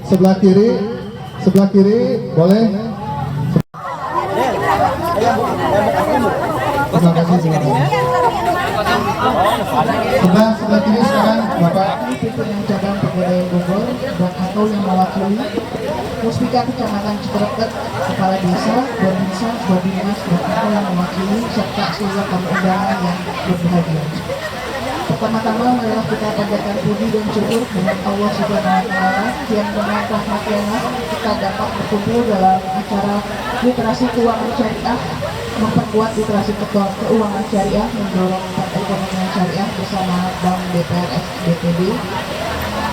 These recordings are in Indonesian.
sebelah kiri boleh. Terima kasih semuanya. Sebelah kiri sekarang Bapak Pimpinan Cabang Pegadaian Bogor dan atau yang mewakili Puspika Kecamatan Cikereket, Kepala Desa, Babinsa, Babinmas, dan atau yang mewakili serta seluruh tamu undangan yang berbahagia. Pertama-tama marilah kita panjatkan puji dan syukur dengan Allah Subhanahu wa Ta'ala yang dengan rahmatnya kita dapat berkumpul dalam acara literasi keuangan syariah, memperkuat literasi keuangan syariah, mendorong perekonomian syariah bersama Bank BPRS BPD.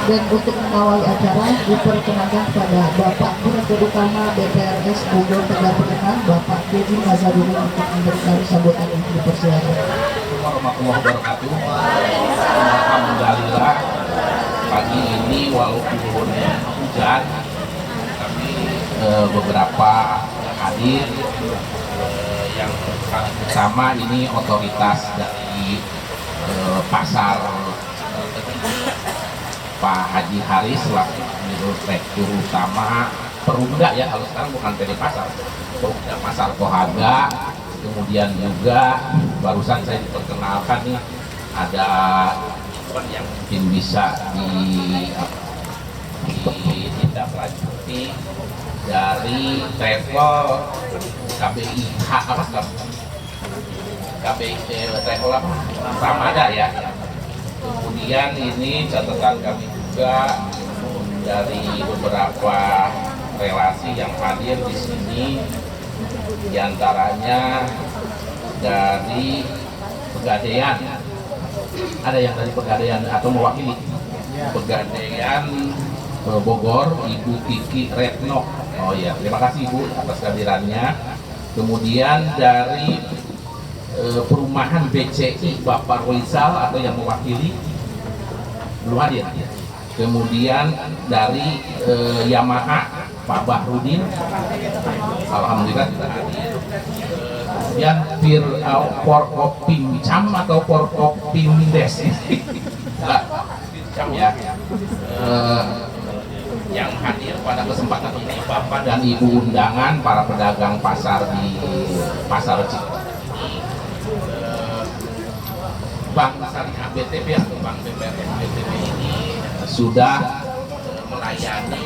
Dan untuk mengawali acara diperkenankan kepada Bapak Direktur Utama BPRS Bogor Tegar Penengah, Bapak Dedi Nazarudin untuk memberikan sambutan yang dipersilakan. Warahmatullahi wabarakatuh. Alhamdulillah pagi ini walaupun hujan tapi beberapa hadir yang bersama ini otoritas dari pasar Pak Haji Haris selaku Direktur Utama Perumda ya, kalau sekarang bukan PD Pasar, Perumda Pasar Tohaga. Kemudian juga barusan saya diperkenalkan nih ada yang mungkin bisa ditindaklanjuti dari travel KBIH travel apa? Ramada ya. Kemudian ini catatan kami juga dari beberapa relasi yang hadir di sini, diantaranya dari Pegadaian, ada yang dari Pegadaian atau mewakili Pegadaian Bogor, Ibu Kiki Retno. Oh iya, terima kasih Ibu atas kehadirannya. Kemudian dari perumahan BCI Bapak Rizal atau yang mewakili belum hadir. Kemudian dari Yamaha Pak Bahrudin, alhamdulillah tidak hadir. Kemudian Forkopimcam atau Forkopimdes ya, yang hadir pada kesempatan ini Bapak dan Ibu undangan para pedagang pasar di Pasar Cikereket. Bank Syariah BTB atau Bank BPRS BTB ini sudah melayani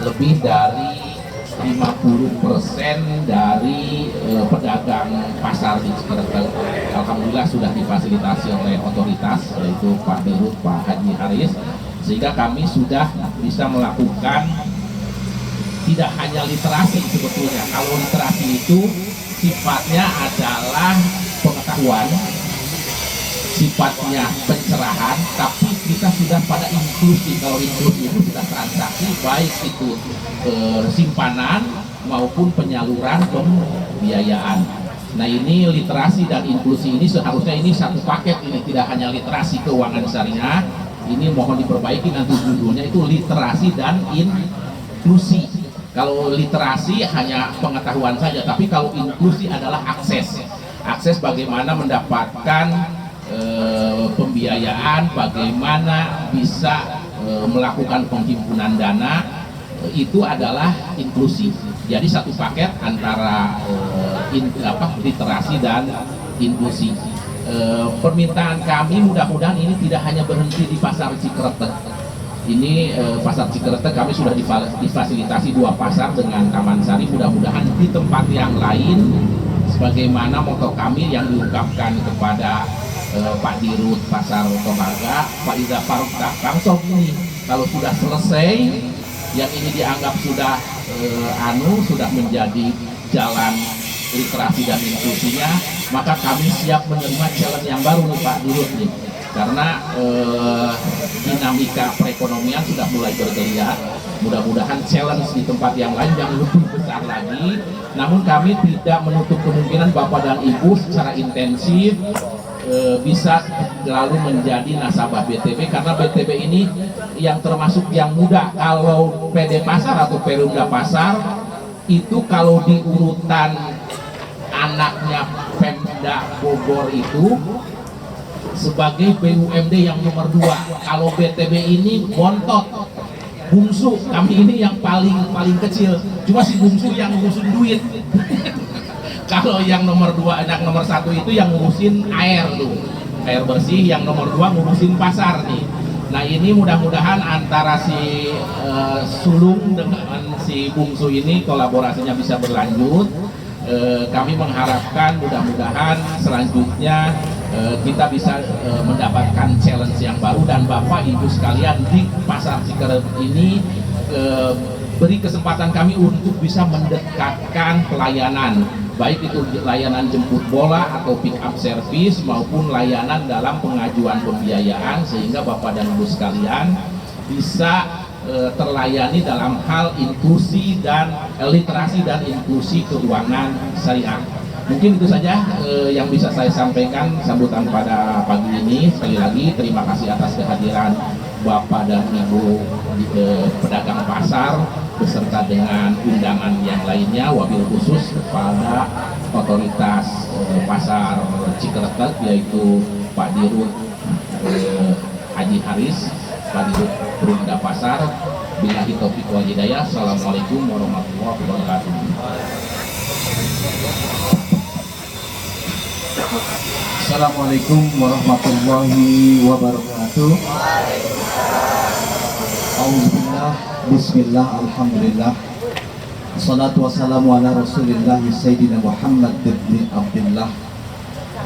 lebih dari 50% dari pedagang pasar di Cikereket. Alhamdulillah sudah difasilitasi oleh otoritas yaitu Pak Dirut Pak Haji Haris, sehingga kami sudah bisa melakukan tidak hanya literasi sebetulnya. Kalau literasi itu sifatnya adalah pengetahuan, sifatnya pencerahan, tapi kita sudah pada inklusi. Kalau inklusi itu sudah transaksi, baik itu simpanan maupun penyaluran pembiayaan. Nah ini literasi dan inklusi ini seharusnya ini satu paket, ini tidak hanya literasi keuangan syariah. Ini mohon diperbaiki nanti judulnya itu literasi dan inklusi. Kalau literasi hanya pengetahuan saja, tapi kalau inklusi adalah akses bagaimana mendapatkan pembiayaan, bagaimana bisa melakukan penghimpunan dana, itu adalah inklusi. Jadi satu paket antara literasi dan inklusi. Permintaan kami mudah-mudahan ini tidak hanya berhenti di Pasar Cikereket. Ini Pasar Cikereket kami sudah difasilitasi 2 pasar dengan Taman Sari. Mudah-mudahan di tempat yang lain sebagaimana moto kami yang diungkapkan kepada Pak Dirut Pasar Tohaga, Pak Ida Faruk Kang ini kalau sudah selesai yang ini dianggap sudah sudah menjadi jalan literasi dan inklusinya, maka kami siap menerima challenge yang baru nih Pak Dirut nih, karena dinamika perekonomian sudah mulai bergeliat. Mudah-mudahan challenge di tempat yang lain yang lebih besar lagi. Namun kami tidak menutup kemungkinan Bapak dan Ibu secara intensif bisa selalu menjadi nasabah BTB, karena BTB ini yang termasuk yang muda. Kalau PD Pasar atau Perumda Pasar itu kalau di urutan anaknya Pemda Bogor itu sebagai BUMD yang nomor 2. Kalau BTB ini bontot bungsu kami ini yang paling kecil, cuma si bungsu yang ngurusin duit. Kalau yang nomor 2, yang nomor 1 itu yang ngurusin air tuh, air bersih, yang nomor 2 ngurusin pasar nih. Nah ini mudah-mudahan antara si sulung dengan si bungsu ini kolaborasinya bisa berlanjut. Kami mengharapkan mudah-mudahan selanjutnya kita bisa mendapatkan challenge yang baru, dan Bapak Ibu sekalian di Pasar Cikereteg ini beri kesempatan kami untuk bisa mendekatkan pelayanan, baik itu layanan jemput bola atau pick up service maupun layanan dalam pengajuan pembiayaan, sehingga Bapak dan Ibu sekalian bisa terlayani dalam hal inklusi dan literasi dan inklusi keuangan syariah. Mungkin itu saja yang bisa saya sampaikan sambutan pada pagi ini. Sekali lagi terima kasih atas kehadiran Bapak dan Ibu pedagang pasar beserta dengan undangan yang lainnya. Wabil khusus kepada otoritas pasar Cikereteg, yaitu Pak Dirut Haji Haris, Pak Dirut Perumda Pasar. Billahi taufiq wal hidayah. Assalamualaikum warahmatullahi wabarakatuh. Assalamualaikum warahmatullahi wabarakatuh. Alhamdulillah, bismillah, alhamdulillah. Assalatu wassalamu ala rasulillah Sayyidina Muhammad bin Abdullah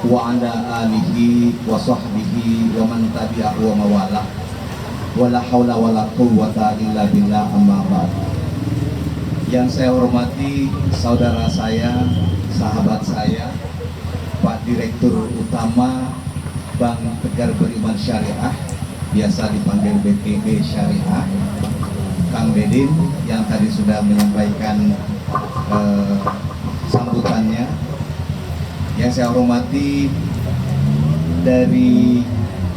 wa ala alihi wa sahbihi wa man tabi'ahu wa mawalah. Wala hawla wala quwwata illa billah, amma ba'd. Yang saya hormati saudara saya, sahabat saya, Pak Direktur Utama Bank Tegar Beriman Syariah, biasa dipanggil BTB Syariah, Kang Dedin, yang tadi sudah menyampaikan sambutannya. Yang saya hormati dari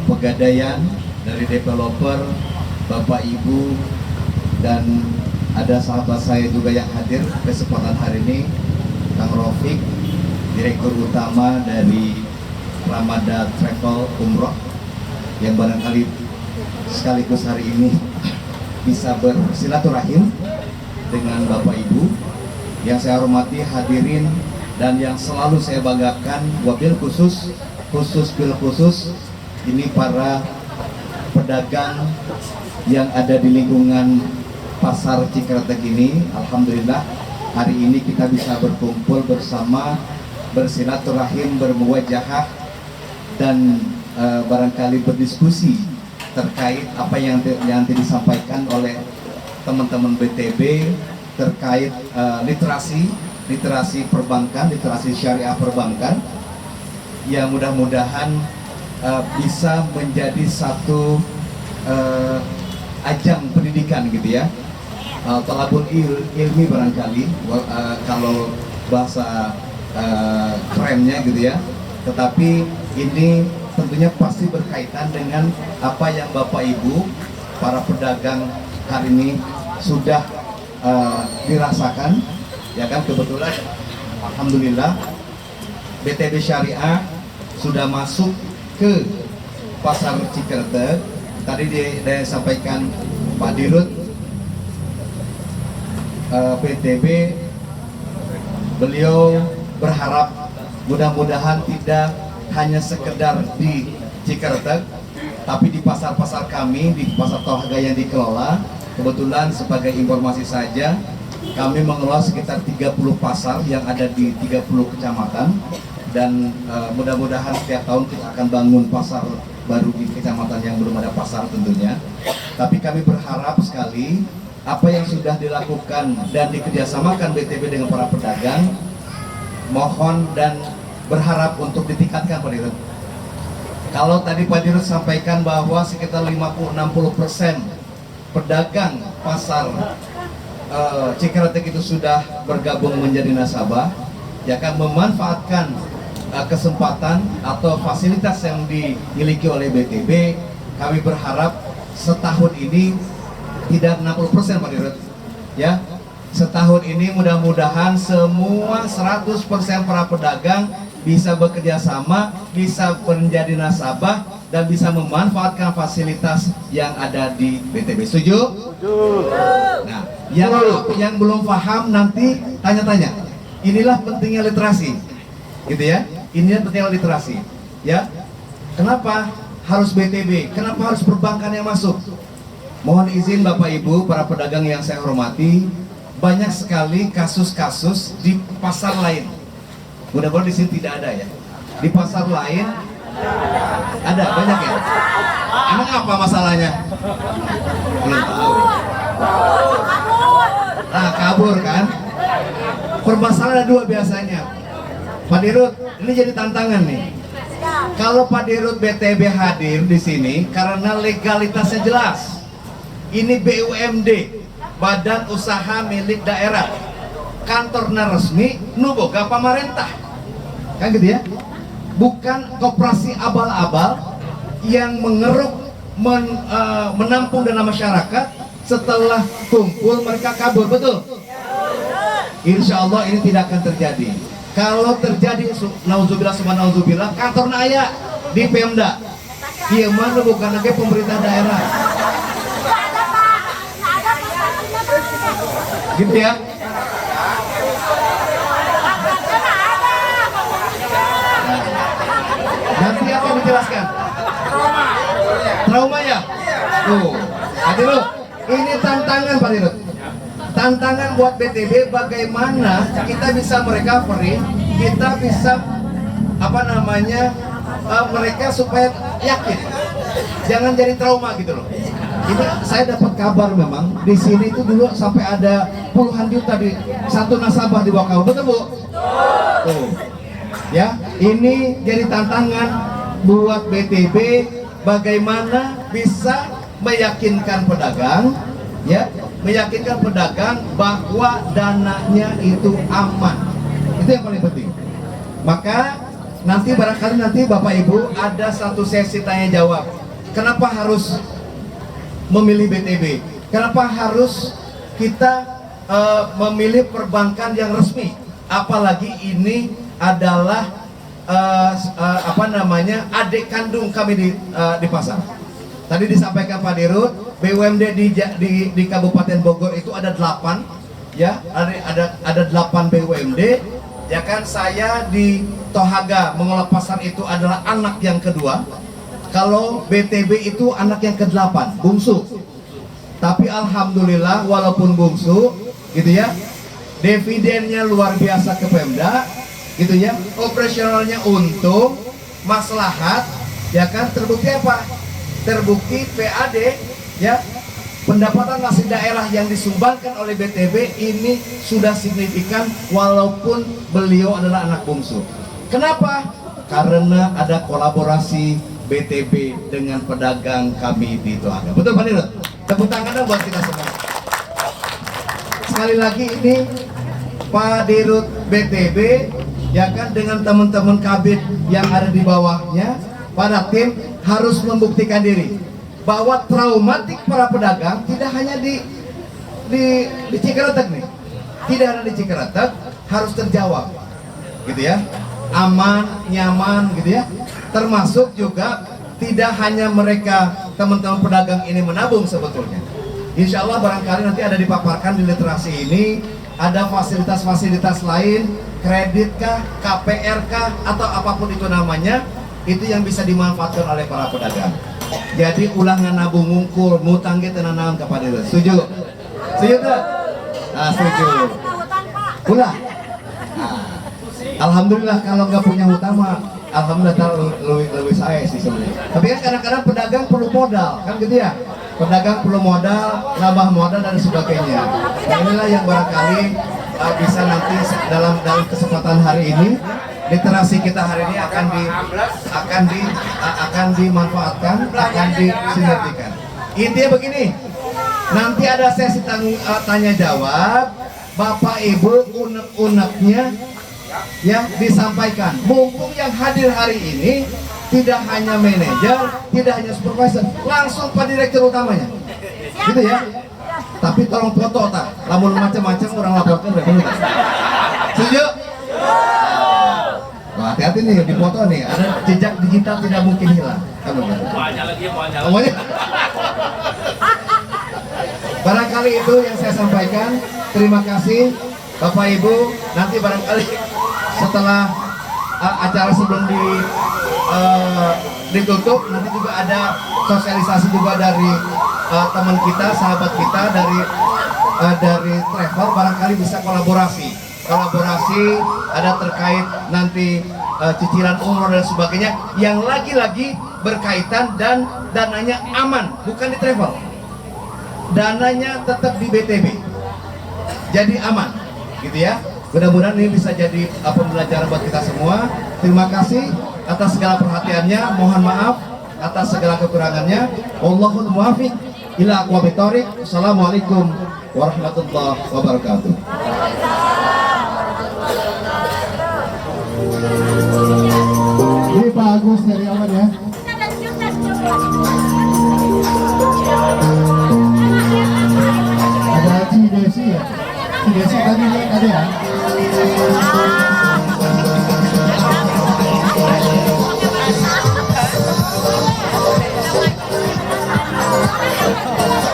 Pegadaian, dari developer, Bapak Ibu, dan ada sahabat saya juga yang hadir kesempatan hari ini, Kang Rofik, Direktur Utama dari Ramada Travel Umroh, yang barangkali sekaligus hari ini bisa bersilaturahim dengan Bapak Ibu. Yang saya hormati hadirin dan yang selalu saya banggakan, wabil khusus ini para pedagang yang ada di lingkungan Pasar Cikereteg ini. Alhamdulillah hari ini kita bisa berkumpul bersama, bersilaturahim, bermuwajahah, dan barangkali berdiskusi terkait apa yang nanti disampaikan oleh teman-teman BTB terkait literasi perbankan, literasi syariah perbankan, yang mudah-mudahan bisa menjadi satu ajang pendidikan gitu ya, talabul ilmi barangkali kalau bahasa kerennya gitu ya. Tetapi ini tentunya pasti berkaitan dengan apa yang Bapak Ibu para pedagang hari ini sudah dirasakan, ya kan. Kebetulan alhamdulillah BTB Syariah sudah masuk ke Pasar Cikereteg. Tadi disampaikan Pak Dirut BTB, beliau berharap mudah-mudahan tidak hanya sekedar di Cikereteg, tapi di pasar-pasar kami, di pasar Tohaga yang dikelola. Kebetulan sebagai informasi saja, kami mengelola sekitar 30 pasar yang ada di 30 kecamatan, dan mudah-mudahan setiap tahun kita akan bangun pasar baru di kecamatan yang belum ada pasar tentunya. Tapi kami berharap sekali apa yang sudah dilakukan dan dikerjasamakan BTB dengan para pedagang, mohon dan berharap untuk ditingkatkan, Pak Dirut. Kalau tadi Pak Dirut sampaikan bahwa sekitar 50-60% pedagang pasar Cikereteg itu sudah bergabung menjadi nasabah, ya kan, memanfaatkan kesempatan atau fasilitas yang dimiliki oleh BTB. Kami berharap setahun ini tidak 60%, Pak Dirut, ya. Setahun ini mudah-mudahan semua 100% para pedagang bisa bekerja sama, bisa menjadi nasabah, dan bisa memanfaatkan fasilitas yang ada di BTB. Setuju? Nah, yang belum paham nanti tanya-tanya. Inilah pentingnya literasi, gitu ya. Inilah pentingnya literasi, ya. Kenapa harus BTB? Kenapa harus perbankan yang masuk? Mohon izin Bapak Ibu, para pedagang yang saya hormati, banyak sekali kasus-kasus di pasar lain. Mudah-mudahan di sini tidak ada ya. Di pasar lain ada banyak ya. Emang apa masalahnya? Belum tahu. Nah, kabur kan? Permasalahan ada dua biasanya. Pak Dirut, ini jadi tantangan nih. Kalau Pak Dirut BTB hadir di sini karena legalitasnya jelas. Ini BUMD, Badan Usaha Milik Daerah. Kantornya resmi, nu boga pamarentah. Kan gitu ya? Bukan koperasi abal-abal yang menampung dana masyarakat, setelah kumpul mereka kabur, betul? Insya Allah ini tidak akan terjadi. Kalau terjadi, nauzubillah summa nauzubillah, kantornya aya di Pemda. Iya mana bukan lagi pemerintah daerah. Gitu ya? Nanti akan dijelaskan. Trauma ya? Tuh, Pak Dirut, ini tantangan Pak Dirut. Tantangan buat BTB bagaimana kita bisa merecovery, kita bisa mereka supaya yakin, jangan jadi trauma gitu loh. Ini saya dapat kabar memang di sini itu dulu sampai ada puluhan juta di satu nasabah di bawah, betul Bu? Tuh. Ya, ini jadi tantangan buat BTB bagaimana bisa meyakinkan pedagang, ya, meyakinkan pedagang bahwa dananya itu aman. Itu yang paling penting. Maka nanti barangkali nanti Bapak Ibu ada satu sesi tanya jawab. Kenapa harus memilih BTB? Kenapa harus kita memilih perbankan yang resmi? Apalagi ini adalah adik kandung kami di pasar. Tadi disampaikan Pak Dirut, BUMD di Kabupaten Bogor itu ada 8, ya, ada 8 BUMD, ya kan. Saya di Tohaga mengelola pasar itu adalah anak yang kedua. Kalau BTB itu anak yang ke-8, bungsu. Tapi alhamdulillah walaupun bungsu, gitu ya, dividennya luar biasa ke Pemda, gitu ya, operasionalnya untung, maslahat, ya kan. Terbukti apa? Terbukti PAD, ya, pendapatan masing daerah yang disumbangkan oleh BTB ini sudah signifikan walaupun beliau adalah anak bungsu. Kenapa? Karena ada kolaborasi BTB dengan pedagang kami di Tohaga. Betul Pak Dirut? Tepuk tangan dong buat kita semua. Sekali lagi ini Pak Dirut BTB, ya kan, dengan teman-teman kabit yang ada di bawahnya, para tim harus membuktikan diri bahwa traumatik para pedagang tidak hanya di Cikeretek nih, tidak hanya di Cikeretek, harus terjawab, gitu ya, aman, nyaman, gitu ya. Termasuk juga tidak hanya mereka teman-teman pedagang ini menabung sebetulnya. Insya Allah barangkali nanti ada dipaparkan di literasi ini, ada fasilitas-fasilitas lain, kredit kah, KPR kah, atau apapun itu namanya, itu yang bisa dimanfaatkan oleh para pedagang. Jadi ulangan nabung ngungkul, ngutang kita nanam kepada itu. Setuju? Setuju tuh? Nah, setuju. Ulah. Nah, alhamdulillah kalau nggak punya hutang mah, alhamdulillah lebih saya sih sebenarnya. Tapi kan kadang-kadang pedagang perlu modal, kan gitu ya? Pedagang perlu modal, nambah modal dan sebagainya. Nah, inilah yang barangkali bisa nanti dalam kesempatan hari ini, literasi kita hari ini akan dimanfaatkan, akan disinergikan. Intinya begini, nanti ada sesi tanya jawab, Bapak Ibu unek-uneknya ya disampaikan. Mumpung yang hadir hari ini tidak hanya manajer, tidak hanya supervisor, langsung Pak Direktur utamanya, gitu ya. Tapi tolong foto tak, lamun macam-macam orang laporkan. Setuju? Hati-hati lihat ini di foto nih, ada jejak digital tidak mungkin hilang. Banyak lagi, banyak lagi. Semuanya. Barangkali itu yang saya sampaikan. Terima kasih Bapak Ibu. Nanti barangkali setelah acara sebelum ditutup, nanti juga ada sosialisasi juga dari teman kita, sahabat kita dari travel, barangkali bisa kolaborasi ada terkait nanti cicilan umroh dan sebagainya yang lagi-lagi berkaitan dan dananya aman, bukan di travel, dananya tetap di BTB, jadi aman gitu ya. Mudah-mudahan ini bisa jadi pembelajaran buat kita semua. Terima kasih atas segala perhatiannya, mohon maaf atas segala kekurangannya. Wallahul muwaffiq ila aqwamit thoriq. Assalamualaikum warahmatullahi wabarakatuh. Ini Pak Agus dari Aman ya. Ada Cidesi ya. Cidesi tadi ada ya.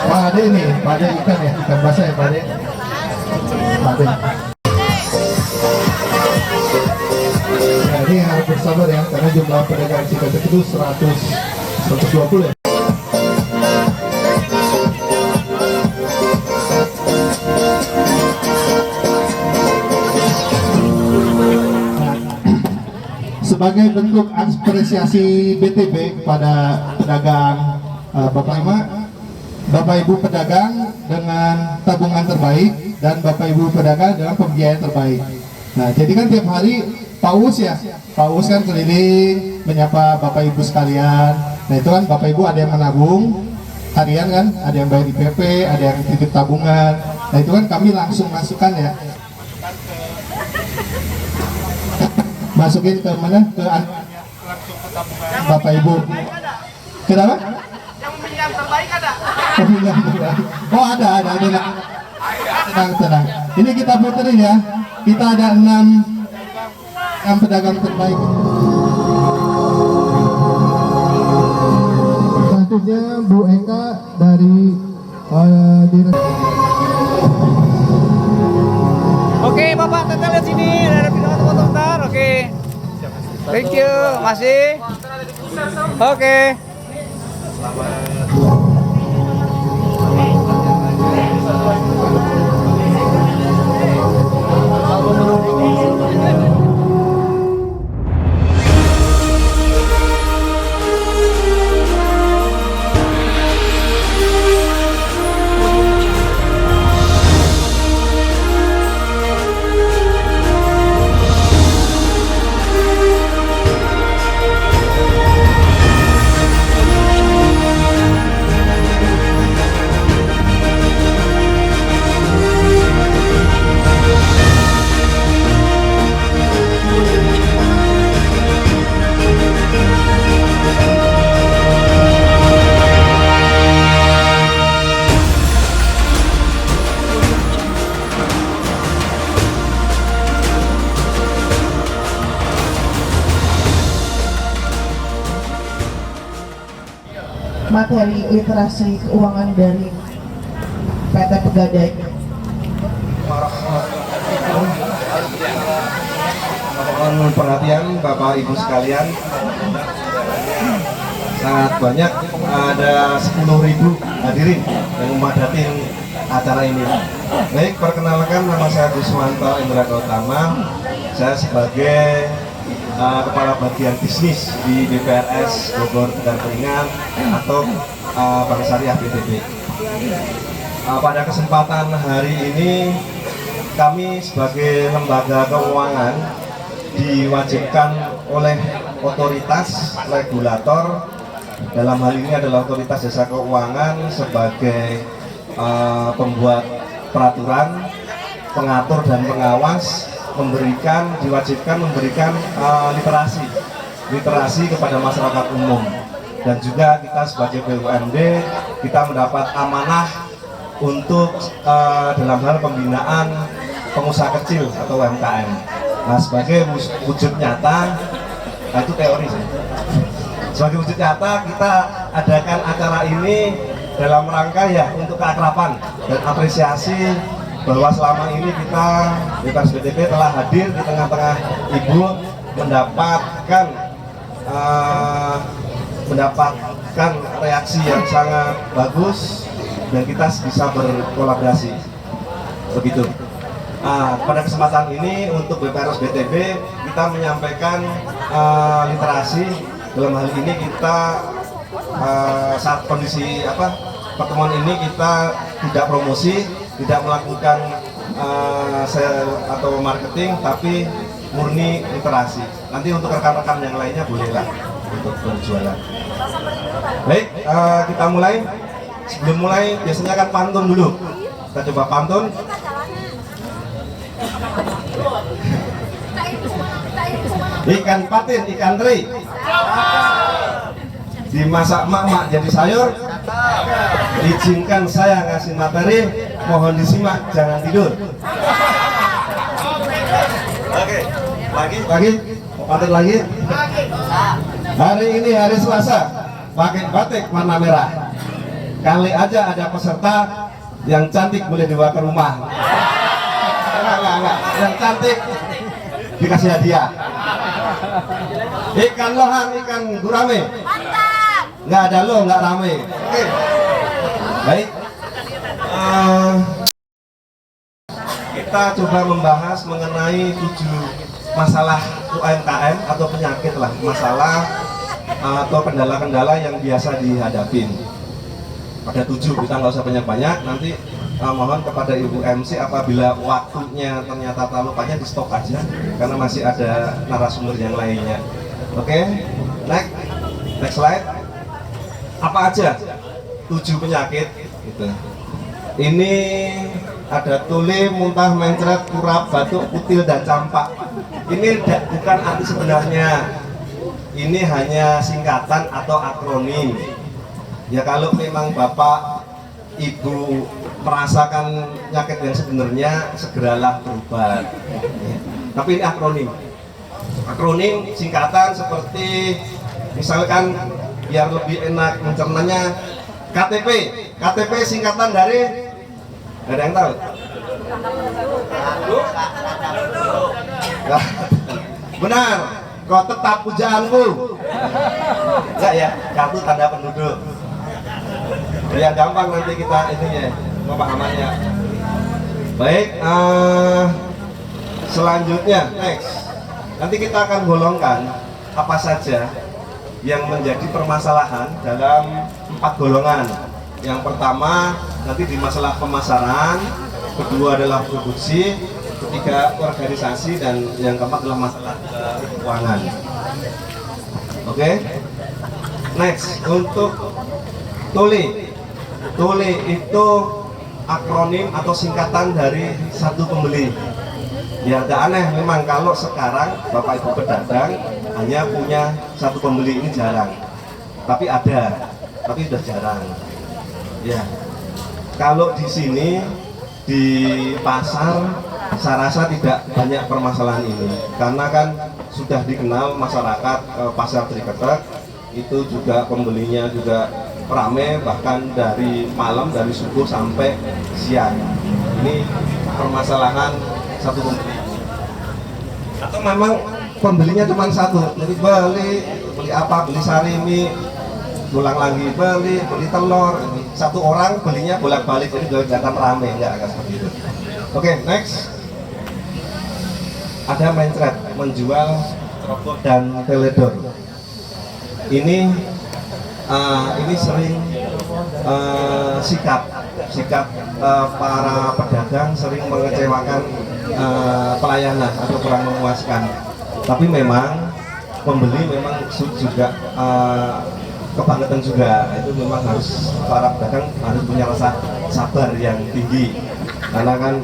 Pak Ade nih, Pak Ade ikan ya, ikan basah ya Pak Ade. Pak Ade. Nah, ini harus bersabar ya, karena jumlah pedagang Cikampek itu 120 ya. Sebagai bentuk apresiasi BTB kepada pedagang Bapak Ibu pedagang dengan tabungan terbaik dan Bapak Ibu pedagang dengan pembiayaan terbaik. Nah, jadi kan tiap hari Pak Us kan keliling menyapa Bapak Ibu sekalian. Nah, itu kan Bapak Ibu ada yang menabung harian kan, ada yang bayar IPP, ada yang titip tabungan. Nah, itu kan kami langsung masukkan ya. Masukin ke mana? Ke Bapak Ibu. Kenapa? Yang meminjam terbaik ada. Oh ada. Tenang. Ini kita puterin ya. Kita ada 6 pedagang terbaik. Selanjutnya Bu Eka dari Oke, Bapak kita lihat sini, ada foto-foto bentar. Oke. Thank you, masih. Oke. materi literasi keuangan dari PT Pegadaian. Mohon perhatian Bapak Ibu sekalian, sangat banyak, ada 10.000 hadirin yang memadati acara ini. Baik, perkenalkan, nama saya Guswanto Indra Gautama. Saya sebagai Kepala Bagian Bisnis di BPRS Bogor dan Keringan atau Bank Syariah BTB. Pada kesempatan hari ini kami sebagai lembaga keuangan diwajibkan oleh otoritas regulator, dalam hal ini adalah Otoritas Jasa Keuangan sebagai pembuat peraturan, pengatur dan pengawas, diwajibkan memberikan literasi kepada masyarakat umum. Dan juga kita sebagai BUMD, kita mendapat amanah untuk dalam hal pembinaan pengusaha kecil atau UMKM. Nah, sebagai wujud nyata Nah, itu teori sih. Sebagai wujud nyata kita adakan acara ini dalam rangka ya untuk keakraban dan apresiasi bahwa selama ini kita BPRS BTB telah hadir di tengah-tengah ibu mendapatkan reaksi yang sangat bagus dan kita bisa berkolaborasi begitu. Pada kesempatan ini untuk BPRS BTB kita menyampaikan literasi. Dalam hal ini kita saat kondisi pertemuan ini kita tidak promosi, tidak melakukan atau marketing, tapi murni literasi. Nanti untuk rekan-rekan yang lainnya bolehlah untuk berjualan. Baik, kita mulai. Sebelum mulai biasanya kan pantun dulu. Kita coba pantun. Ikan patin, ikan teri dimasak mak jadi sayur. Izinkan saya ngasih materi, mohon disimak, jangan tidur. Oke, lagi, pantun lagi. Hari ini hari Selasa, pakai batik warna merah. Kali aja ada peserta yang cantik boleh dibawa ke rumah. Enggak. Yang cantik dikasih hadiah. Ikan lohan, ikan gurame. Mantap. Nggak ada lo, nggak rame. Oke. Baik. Kita coba membahas mengenai 7 masalah UMKM atau penyakit lah, masalah atau kendala-kendala yang biasa dihadapin. Ada 7, kita nggak usah banyak-banyak. Nanti mohon kepada Ibu MC apabila waktunya ternyata terlalu panjang di stop aja karena masih ada narasumber yang lainnya. Oke, next slide. Apa aja 7 penyakit gitu. Ini ada tuli, muntah, mencret, kurap, batuk, kutil, dan campak. Ini bukan arti sebenarnya. Ini hanya singkatan atau akronim. Ya kalau memang Bapak Ibu merasakan penyakit yang sebenarnya, segeralah berobat. Tapi ini akronim. Akronim singkatan seperti misalkan biar lebih enak mencernanya KTP. KTP singkatan dari, ada yang tahu? Benar. Kau tetap pujaanku. Enggak ya, kartu tanda penduduk. Ya gampang nanti kita itunya pemahamannya. Baik, selanjutnya next. Nanti kita akan golongkan apa saja yang menjadi permasalahan dalam 4 golongan. Yang pertama nanti di masalah pemasaran, kedua adalah produksi, ketiga organisasi, dan yang keempat adalah masalah keuangan. Oke. Next, untuk tuli. Tuli itu akronim atau singkatan dari satu pembeli. Ya tidak aneh memang kalau sekarang Bapak Ibu pedagang hanya punya satu pembeli, ini jarang. Tapi ada, tapi sudah jarang. Ya. Kalau di sini di pasar saya rasa tidak banyak permasalahan ini karena kan sudah dikenal masyarakat pasar Triketek itu juga pembelinya juga ramai, bahkan dari malam, dari subuh sampai siang. Ini permasalahan satu pembeli atau memang pembelinya cuma satu, jadi beli apa, beli sarimi, pulang lagi beli telur, satu orang belinya bolak-balik, jadi kelihatan rame, enggak akan seperti itu. Oke, next. Ada mencret, menjual rokok dan teledor. Ini sering sikap para pedagang sering mengecewakan pelayanan atau kurang memuaskan. Tapi memang pembeli memang juga kebangetan juga. Itu memang harus para pedagang harus punya rasa sabar yang tinggi. Karena kan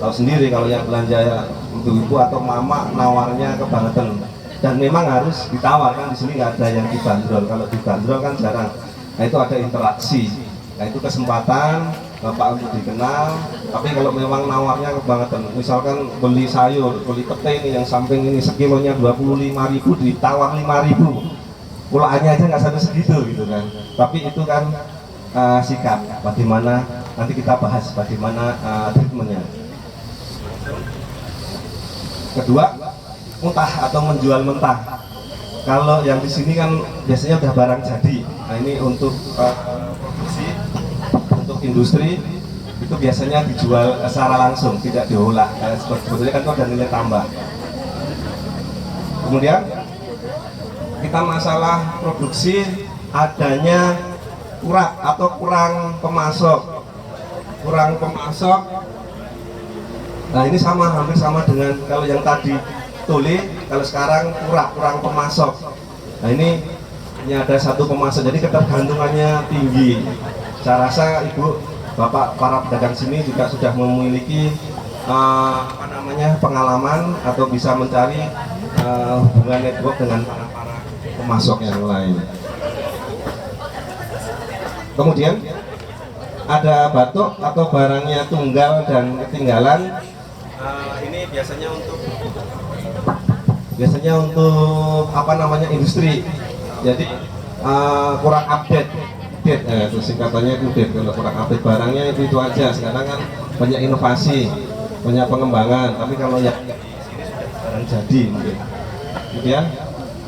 tahu sendiri kalau yang belanja ibu-ibu atau mama nawarnya kebangetan. Dan memang harus ditawarkan, di sini nggak ada yang dibanderol. Kalau dibanderol kan jarang. Nah itu ada interaksi. Nah itu kesempatan Bapak untuk dikenal, Tapi kalau memang nawarnya kebangetan, misalkan beli sayur, beli pete ini yang samping ini sekilonya 25.000 ditawar 5.000, pulaannya aja nggak sampai segitu gitu kan. Tapi itu kan sikap, bagaimana nanti kita bahas bagaimana treatmentnya. Kedua, muntah atau menjual mentah. Kalau yang di sini kan biasanya udah barang jadi. Nah ini untuk produksi, untuk industri itu biasanya dijual secara langsung, tidak diolah. Sebetulnya kan itu ada nilai tambah. Kemudian kita masalah produksi adanya kurang atau kurang pemasok. Nah ini sama, hampir sama dengan kalau yang tadi tuli, kalau sekarang kurang pemasok. Nah ini ada satu pemasok, jadi ketergantungannya tinggi. Saya rasa ibu, bapak, para pedagang sini juga sudah memiliki pengalaman atau bisa mencari hubungan network dengan para pemasok yang lain. Kemudian ada batuk atau barangnya tunggal dan ketinggalan. Ini biasanya untuk industri. Jadi kurang update, itu singkatannya itu update. Kalau kurang update barangnya itu aja. Sekarang kan banyak inovasi, banyak pengembangan. Tapi kalau yang di sini sudah barang jadi mungkin. Kemudian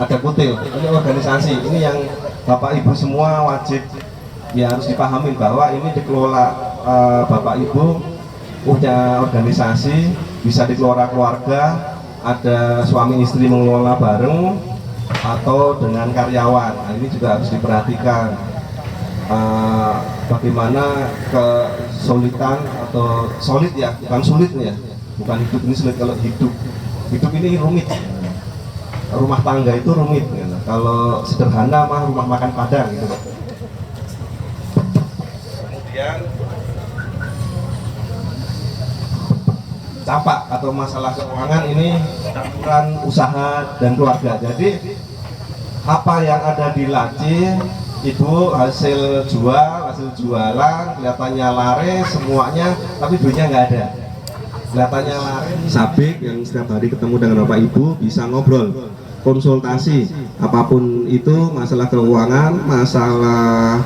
ada kutil, ini organisasi. Ini yang bapak ibu semua wajib ya harus dipahami bahwa ini dikelola bapak ibu punya organisasi, bisa dikelola keluarga, ada suami istri mengelola bareng atau dengan karyawan. Nah, ini juga harus diperhatikan bagaimana kesulitan atau solid ya, bukan sulit ya, bukan hidup ini sulit. Kalau hidup ini rumit, rumah tangga itu rumit gitu. Kalau sederhana mah rumah makan Padang gitu. Kemudian campak atau masalah keuangan ini campuran usaha dan keluarga. Jadi apa yang ada di laci ibu hasil jualan kelihatannya laris semuanya, tapi duitnya nggak ada. Kelihatannya laris. Sabik yang setiap hari ketemu dengan bapak ibu bisa ngobrol, konsultasi apapun itu, masalah keuangan, masalah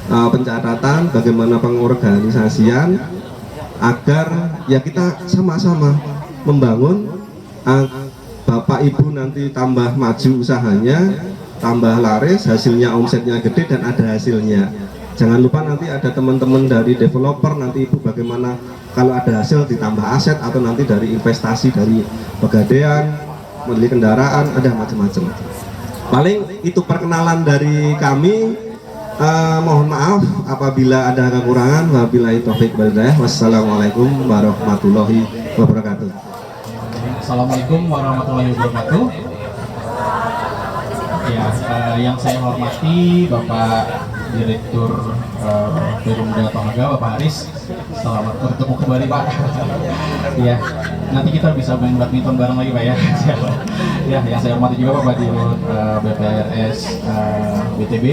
pencatatan, bagaimana pengorganisasian, agar ya kita sama-sama membangun bapak ibu nanti tambah maju usahanya, tambah laris, hasilnya omsetnya gede dan ada hasilnya. Jangan lupa nanti ada teman-teman dari developer, nanti ibu bagaimana kalau ada hasil ditambah aset atau nanti dari investasi dari pegadaian, membeli kendaraan, ada macam-macam. Paling itu perkenalan dari kami. Mohon maaf apabila ada kekurangan. Wabillahi taufiq wal hidayah. Wassalamualaikum warahmatullahi wabarakatuh. Assalamualaikum warahmatullahi wabarakatuh. Ya, yang saya hormati Bapak Direktur Perumda Tohaga, Bapak Haris. Selamat bertemu kembali Pak. Ya, nanti kita bisa main badminton bareng lagi Pak ya. Ya, yang saya hormati juga Bapak Dirut BPRS BTB.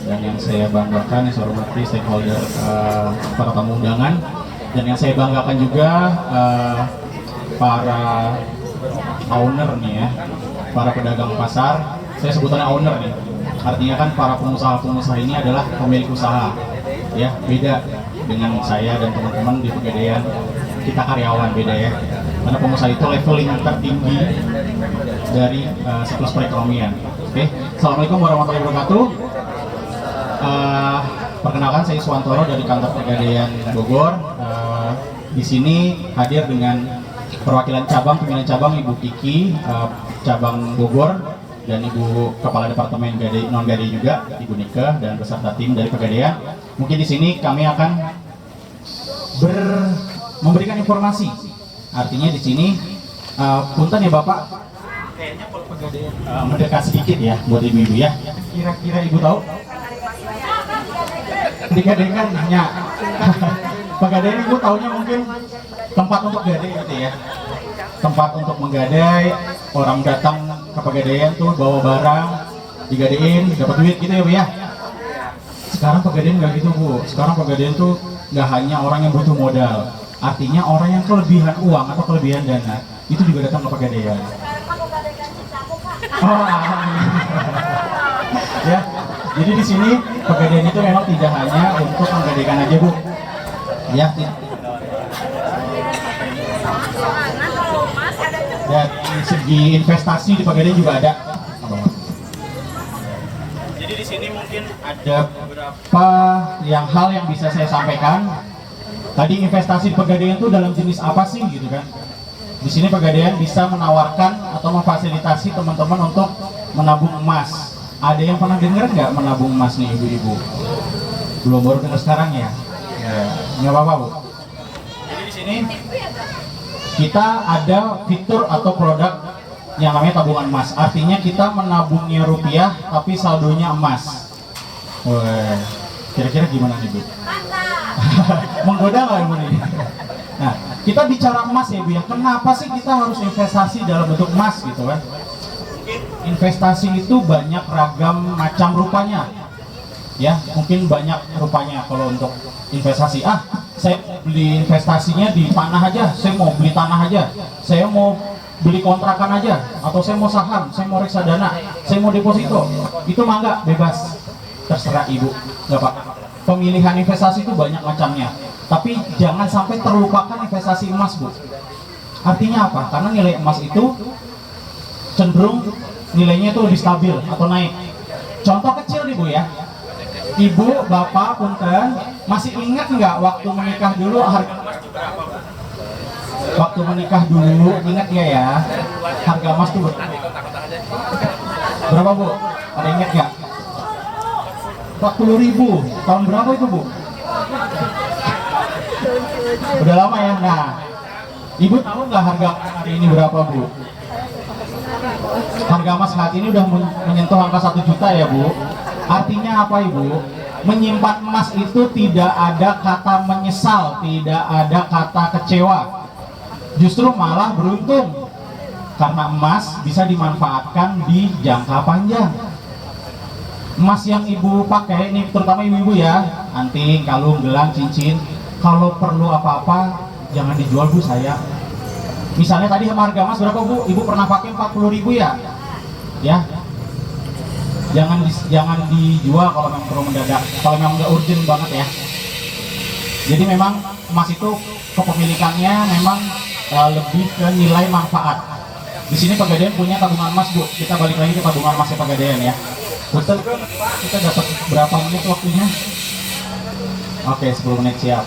Dan yang saya banggakan, yang saya hormati stakeholder para tamu undangan, dan yang saya banggakan juga para owner nih ya, para pedagang pasar. Saya sebutannya owner nih, artinya kan para pengusaha-pengusaha ini adalah pemilik usaha ya, beda dengan saya dan teman-teman di Pegadaian. Kita karyawan, beda ya, karena pengusaha itu leveling tertinggi dari siklus perekonomian. Oke, Assalamualaikum warahmatullahi wabarakatuh. Perkenalkan, saya Suwantoro dari kantor Pegadaian Bogor. Di sini hadir dengan perwakilan cabang, pimpinan cabang Ibu Kiki, cabang Bogor, dan Ibu Kepala Departemen non Gadai juga, Ibu Nika, dan beserta tim dari Pegadaian. Mungkin di sini kami akan memberikan informasi. Artinya di sini, punten ya Bapak, kayaknya kalau Pegadaian mendekat sedikit ya buat ibu-ibu ya. Kira-kira Ibu tahu? Pegadaian kan hanya Pegadaian Ibu taunya mungkin tempat untuk gadai gitu ya, tempat untuk menggadai, orang datang ke Pegadaian tuh bawa barang, digadein, dapat duit gitu ya Bu ya. Sekarang Pegadaian nggak gitu Bu, sekarang Pegadaian tuh nggak hanya orang yang butuh modal, Artinya orang yang kelebihan uang atau kelebihan dana itu juga datang ke Pegadaian. Oh, ya. Jadi di sini Pegadaian itu memang tidak hanya untuk menggadaikan aja, Bu. Ya. Dari segi investasi di Pegadaian juga ada. Jadi di sini mungkin ada beberapa hal yang bisa saya sampaikan. Tadi investasi di Pegadaian itu dalam jenis apa sih gitu kan? Di sini Pegadaian bisa menawarkan atau memfasilitasi teman-teman untuk menabung emas. Ada yang pernah dengar nggak menabung emas nih ibu-ibu? Belum, baru dengar sekarang ya? Nggak apa-apa, Bu. Jadi di sini kita ada fitur atau produk yang namanya tabungan emas. Artinya kita menabungnya rupiah tapi saldonya emas. Wah, kira-kira gimana nih, Bu? Menggoda nggak Ibu nih? Nah, kita bicara emas ya Bu ya. Kenapa sih kita harus investasi dalam bentuk emas gitu kan? Investasi itu banyak ragam macam rupanya. Ya, mungkin banyak rupanya kalau untuk investasi. Saya beli investasinya di tanah aja, saya mau beli tanah aja, saya mau beli kontrakan aja, atau saya mau saham, saya mau reksadana, saya mau deposito. Itu mah enggak, bebas. Terserah Ibu, nggak Pak. Pemilihan investasi itu banyak macamnya. Tapi jangan sampai terlupakan investasi emas, Bu. Artinya apa? Karena nilai emas itu cenderung nilainya itu lebih stabil atau naik. Contoh kecil nih Bu ya. Ibu, Bapak, punten, masih ingat nggak waktu menikah dulu harga emas itu berapa, Bu? Waktu menikah dulu, ingat nggak ya? Harga emas itu berapa, Bu? Ada ingat nggak? 40.000. Tahun berapa itu, Bu? Udah lama ya. Nah, Ibu tahu nggak harga hari ini berapa, Bu? Harga emas saat ini udah menyentuh angka 1 juta ya, Bu. Artinya apa, Ibu? Menyimpan emas itu tidak ada kata menyesal, tidak ada kata kecewa. Justru malah beruntung. Karena emas bisa dimanfaatkan di jangka panjang. Emas yang Ibu pakai, ini terutama ibu-ibu ya, anting, kalung, gelang, cincin, kalau perlu apa-apa jangan dijual, Bu, saya. Misalnya tadi harga emas berapa, Bu? Ibu pernah pakai 40.000 ya? Ya. Jangan dijual kalau memang perlu mendadak, kalau memang nggak urgent banget ya. Jadi memang emas itu kepemilikannya memang lebih ke nilai manfaat. Di sini Pegadaian punya tabungan emas, Bu. Kita balik lagi ke tabungan emasnya Pegadaian ya. Betul, kita dapat berapa menit waktunya? Oke, 10 menit, siap.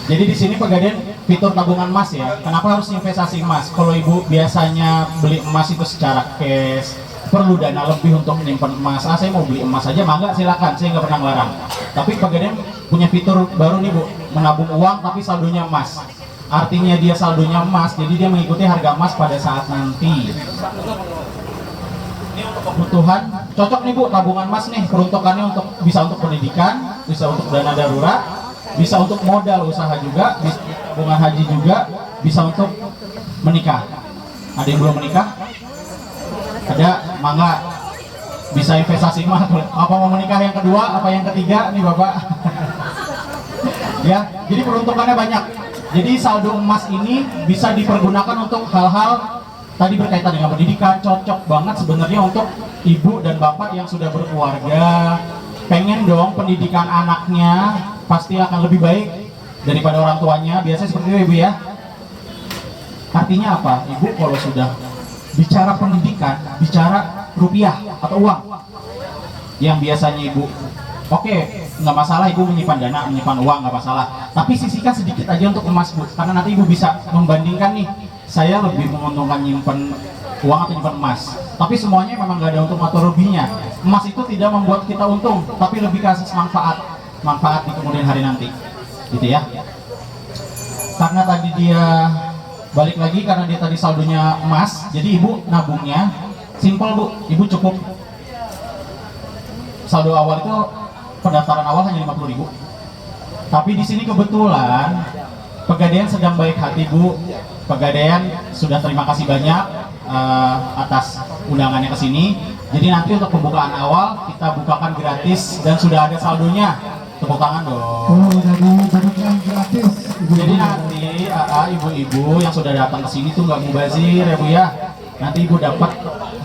Jadi di sini Pegadaian fitur tabungan emas ya. Kenapa harus investasi emas? Kalau Ibu biasanya beli emas itu secara cash, perlu dana lebih untuk menyimpan emas. Saya mau beli emas aja, mangga silakan, saya nggak pernah ngelarang. Tapi Pegadaian punya fitur baru nih, Bu, menabung uang tapi saldonya emas. Artinya dia saldonya emas, jadi dia mengikuti harga emas pada saat nanti. Ini untuk kebutuhan, cocok nih Bu, tabungan emas nih, peruntukannya bisa untuk pendidikan, bisa untuk dana darurat, bisa untuk modal usaha juga, bisa tabungan haji juga, bisa untuk menikah. Ada yang belum menikah? Ada, mangga, bisa investasi emas. Apa mau menikah yang kedua, apa yang ketiga nih Bapak? Ya, jadi peruntukannya banyak. Jadi saldo emas ini bisa dipergunakan untuk hal-hal tadi berkaitan dengan pendidikan, cocok banget sebenarnya untuk ibu dan bapak yang sudah berkeluarga, pengen dong pendidikan anaknya pasti akan lebih baik daripada orang tuanya, biasanya seperti itu Ibu ya. Artinya apa? Ibu kalau sudah bicara pendidikan, bicara rupiah atau uang yang biasanya Ibu oke, nggak masalah Ibu menyimpan dana, menyimpan uang nggak masalah, tapi sisihkan sedikit aja untuk emas Bu, karena nanti Ibu bisa membandingkan nih, saya lebih menguntungkan nyimpan uang atau nyimpan emas. Tapi semuanya memang nggak ada untung atau ruginya. Emas itu tidak membuat kita untung, tapi lebih kasih manfaat di kemudian hari nanti, gitu ya. Karena tadi dia balik lagi, karena dia tadi saldonya emas, jadi Ibu nabungnya simpel Bu, Ibu cukup saldo awal itu pendaftaran awal hanya 50.000. Tapi di sini kebetulan Pegadaian sedang baik hati Bu. Pegadaian sudah terima kasih banyak atas undangannya ke sini. Jadi nanti untuk pembukaan awal kita bukakan gratis dan sudah ada saldonya. Tepuk tangan dong. Oh, jadi berikan gratis. Jadi nanti ibu-ibu yang sudah datang ke sini tuh nggak mubazir ya Bu ya. Nanti ibu dapat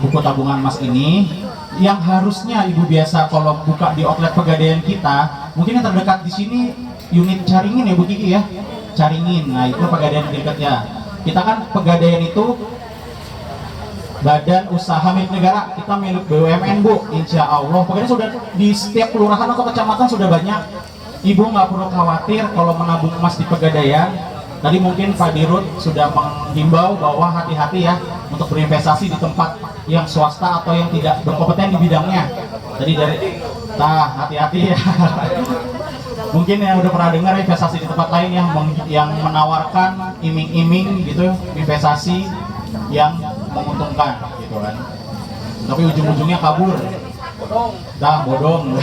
buku tabungan emas ini yang harusnya ibu biasa kalau buka di outlet Pegadaian kita, mungkin yang terdekat di sini unit Caringin ya Bu Kiki ya. Caringin. Nah, itu Pegadaian dekatnya. Kita kan Pegadaian itu badan usaha milik negara, kita milik BUMN Bu, insya Allah. Pokoknya sudah di setiap kelurahan atau kecamatan sudah banyak. Ibu nggak perlu khawatir kalau menabung emas di Pegadaian. Tadi mungkin Pak Dirut sudah menghimbau bahwa hati-hati ya untuk berinvestasi di tempat yang swasta atau yang tidak berkompeten di bidangnya. Tadi dari, hati-hati ya. Mungkin yang udah pernah dengar investasi di tempat lain yang menawarkan iming-iming gitu, investasi yang menguntungkan gitu kan, tapi ujung-ujungnya kabur, bodong.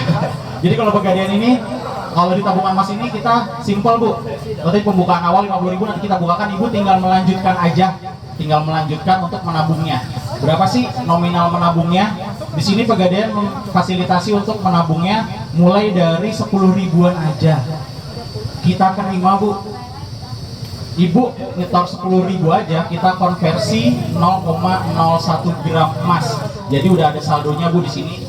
Jadi kalau Pegadaian ini, kalau di tabungan emas ini kita simpel Bu. Nanti pembukaan awal 50.000, nanti kita bukakan, ibu tinggal melanjutkan aja, tinggal melanjutkan untuk menabungnya. Berapa sih nominal menabungnya? Di sini Pegadaian memfasilitasi untuk menabungnya mulai dari 10 ribuan aja. Kita terima Bu. Ibu nyetor 10.000 aja, kita konversi 0,01 gram emas. Jadi udah ada saldonya Bu di sini.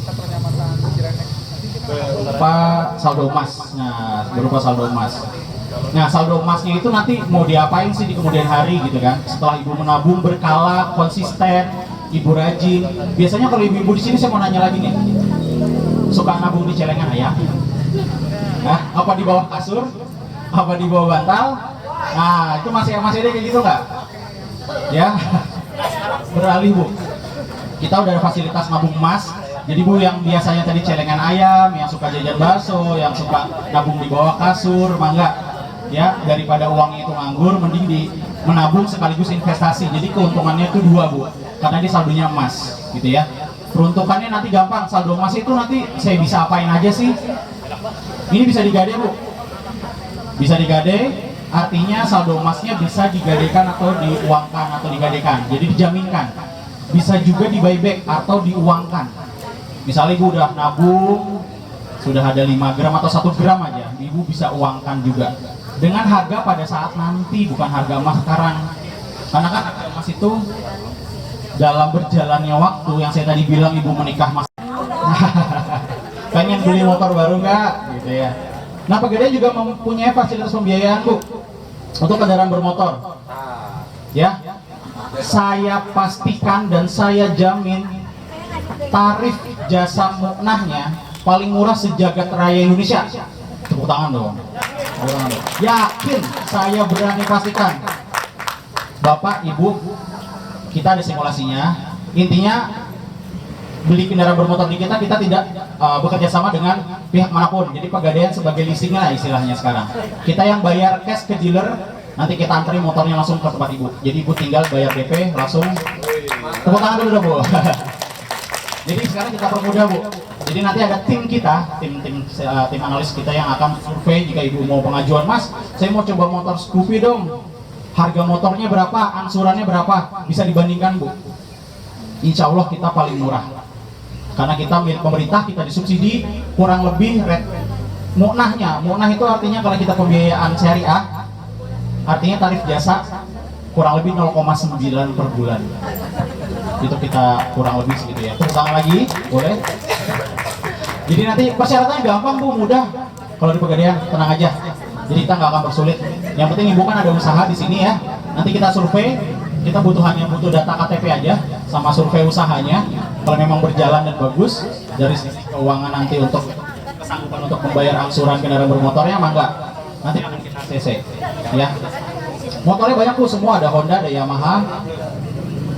Berupa saldo emas. Nah, berupa saldo emas. Nah, saldo emasnya itu nanti mau diapain sih di kemudian hari gitu kan? Setelah ibu menabung berkala, konsisten, ibu rajin. Biasanya kalau ibu-ibu di sini, saya mau nanya lagi nih. Suka nabung di celengan ayam? Nah, apa di bawah kasur? Apa di bawah bantal? Nah, itu masih ada kayak gitu nggak? Ya, beralih Bu. Kita udah ada fasilitas nabung emas. Jadi Bu yang biasanya tadi celengan ayam, yang suka jajan bakso, yang suka nabung di bawah kasur, mangga. Ya, daripada uangnya itu nganggur, mending di menabung sekaligus investasi. Jadi keuntungannya itu dua Bu, karena dia saldonya emas, gitu ya. Peruntukannya nanti gampang. Saldo emas itu nanti saya bisa apain aja sih? Ini bisa digade Bu, bisa digade. Artinya saldo emasnya bisa digadaikan atau diuangkan atau digadaikan, jadi dijaminkan. Bisa juga di buyback atau diuangkan. Misalnya ibu udah nabung, sudah ada 5 gram atau 1 gram aja, ibu bisa uangkan juga. Dengan harga pada saat nanti, bukan harga emas sekarang. Karena kan harga emas itu dalam berjalannya waktu, yang saya tadi bilang ibu menikah mas. Pengen beli motor baru nggak? Gitu ya. Nah, Pegadaian juga mempunyai fasilitas pembiayaan Bu untuk kendaraan bermotor. Ya, saya pastikan dan saya jamin tarif jasa muknahnya paling murah sejagat raya Indonesia. Tepuk tangan dong. Yakin, saya berani pastikan. Bapak, Ibu, kita ada simulasinya. Intinya beli kendaraan bermotor di kita tidak bekerja sama dengan pihak manapun. Jadi Pegadaian sebagai leasing lah istilahnya sekarang. Kita yang bayar cash ke dealer, nanti kita anterin motornya langsung ke tempat ibu. Jadi ibu tinggal bayar DP langsung. Tepuk tangan dulu dong Bu. Jadi sekarang kita permudah Bu. Jadi nanti ada tim kita, tim analis kita yang akan survei jika ibu mau pengajuan, Mas, saya mau coba motor Scoopy dong. Harga motornya berapa, angsurannya berapa, bisa dibandingkan Bu. Insya Allah kita paling murah. Karena kita milik pemerintah, kita disubsidi kurang lebih muknahnya. Muknah itu artinya kalau kita pembiayaan syariah, artinya tarif jasa kurang lebih 0,9 per bulan. Itu kita kurang lebih segitu ya. Tepuk tangan lagi, boleh? Jadi nanti persyaratannya gampang Bu, mudah. Kalau di Pegadaian, tenang aja. Jadi kita nggak akan bersulit. Yang penting ibu kan ada usaha di sini ya. Nanti kita survei, kita butuh data KTP aja sama survei usahanya. Kalau memang berjalan dan bagus dari sisi keuangan nanti untuk kesanggupan untuk membayar angsuran kendaraan bermotornya, mangga nanti akan kita CC ya. Motornya banyak Bu, semua ada Honda, ada Yamaha,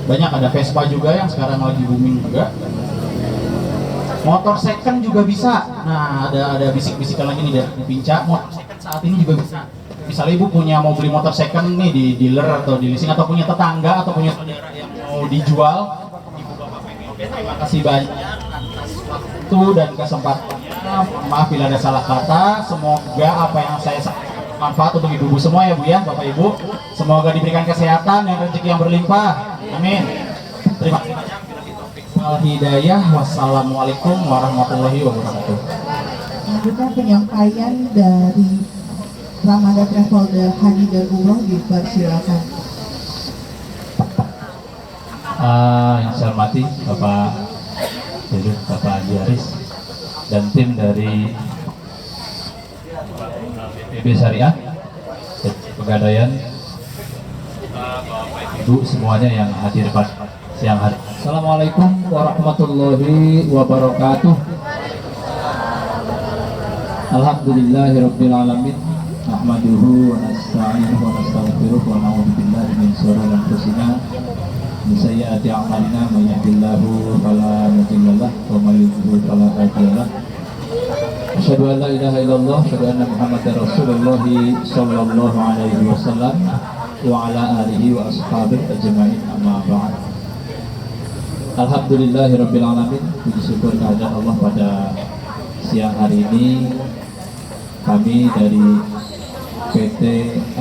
banyak, ada Vespa juga yang sekarang lagi booming juga. Motor second juga bisa. Nah, ada bisik-bisikan lagi nih dari Pinca. Motor second saat ini juga bisa. Misalnya ibu mau beli motor second nih di dealer atau di leasing, atau punya tetangga atau punya saudara yang mau dijual, ibu bapak pengen. Oke, terima kasih banyak atas waktu dan kesempatannya. Maaf bila ada salah kata. Semoga apa yang saya sampaikan bermanfaat untuk ibu-ibu semua ya Bu ya, Bapak Ibu. Semoga diberikan kesehatan dan rezeki yang berlimpah. Amin. Terima kasih banyak. Hidayah. Wassalamualaikum warahmatullahi wabarakatuh. selanjutnya penyampaian dari Ramadan Travel Haji dan Umroh dipersilakan. Yang saya hormati Bapak Dirut, Bapak Haji Haris, dan tim dari BPB Syariah Pegadaian, Ibu semuanya yang hadir pada siang hari. Assalamualaikum warahmatullahi wabarakatuh. Alhamdulillahirabbil alamin. Nahmaduhu wa nasta'inuhu wa nastaghfiruh wa na'udzu billahi min shururi anfusina min sayyiati a'malina may yahdihillahu fala mudilla lahu wa may yudlil fala hadiya lahu. Asyhadu an la ilaha illallah wa asyhadu anna Muhammadar Rasulullah sallallahu alaihi wasallam wa ala alihi wa ashabihi ajma'in, amma ba'd. Alhamdulillahirabbil alamin. Puji syukur kehadirat Allah pada siang hari ini. Kami dari PT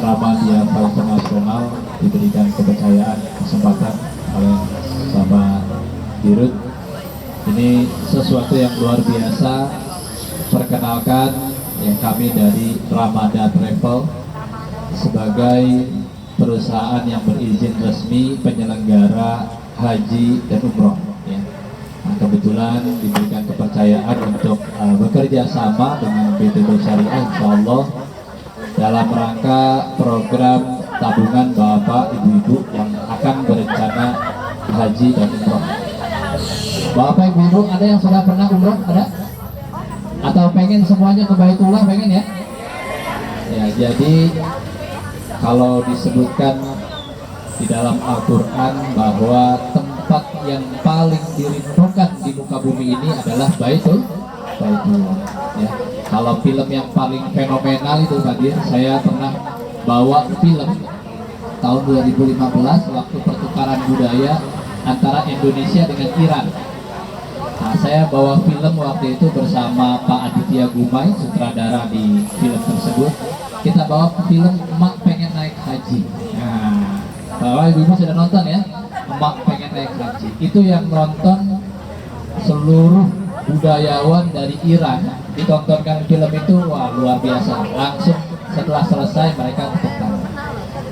Ramadia Internasional diberikan kepercayaan, kesempatan oleh Bapak Dirut. Ini sesuatu yang luar biasa. Perkenalkan, yang kami dari Ramadan Travel sebagai perusahaan yang berizin resmi penyelenggara haji dan umroh. Ya. Nah, kebetulan diberikan kepercayaan untuk bekerja sama dengan BPB Syariah, insya Allah, dalam rangka program tabungan Bapak Ibu-Ibu yang akan berencana haji dan umroh. Bapak Ibu-Ibu, ada yang sudah pernah umroh? Ada? Atau pengen semuanya ke Baitullah, pengen ya? Ya, jadi kalau disebutkan di dalam Al-Quran bahwa tempat yang paling dirindukan di muka bumi ini adalah Baitullah. Ya. Kalau film yang paling fenomenal itu tadi, saya pernah bawa film tahun 2015 waktu pertukaran budaya antara Indonesia dengan Iran. Nah, saya bawa film waktu itu bersama Pak Aditya Gumai, sutradara di film tersebut. Kita bawa film Emak Pengen Naik Haji. Nah, Bapak Ibu sudah nonton ya, Emak Pengen Naik Haji. Itu yang nonton seluruh budayawan dari Iran. Ditontonkan film itu, wah luar biasa. Langsung setelah selesai mereka tepuk tangan.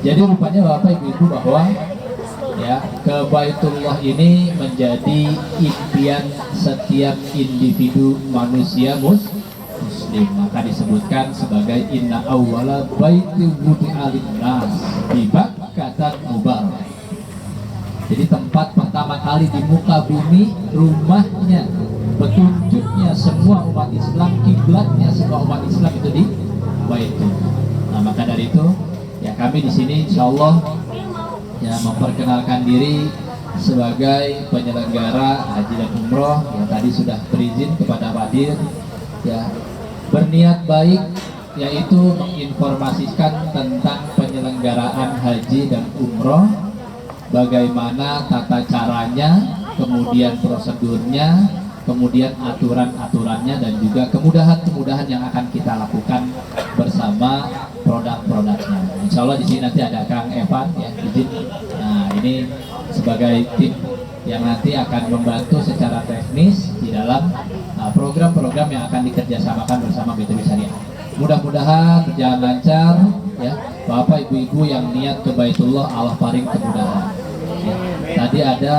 Jadi rupanya Bapak Ibu bahwa ya, ke Baitullah ini menjadi impian setiap individu manusia muslim. Maka disebutkan sebagai inna awwala baiti wudi'a lin-nas bi Bakkah mubarak. Jadi tempat pertama kali di muka bumi, rumahnya, petunjuknya semua umat Islam, kiblatnya semua umat Islam itu di Baitullah. Nah, maka dari itu ya kami di sini insyaallah ya memperkenalkan diri sebagai penyelenggara haji dan umroh yang tadi sudah berizin kepada Pak Dir, ya berniat baik, yaitu menginformasikan tentang penyelenggaraan haji dan umroh, bagaimana tata caranya, kemudian prosedurnya, kemudian aturan-aturannya, dan juga kemudahan-kemudahan yang akan kita lakukan bersama produk-produknya. Insya Allah di sini nanti ada Kang Evan ya, izin. Nah, ini sebagai tim yang nanti akan membantu secara teknis di dalam program-program yang akan dikerjasamakan bersama BPB Syariah. Mudah-mudahan berjalan lancar ya, Bapak Ibu-ibu yang niat ke Baitullah, Allah paring kemudahan. Ya. Tadi ada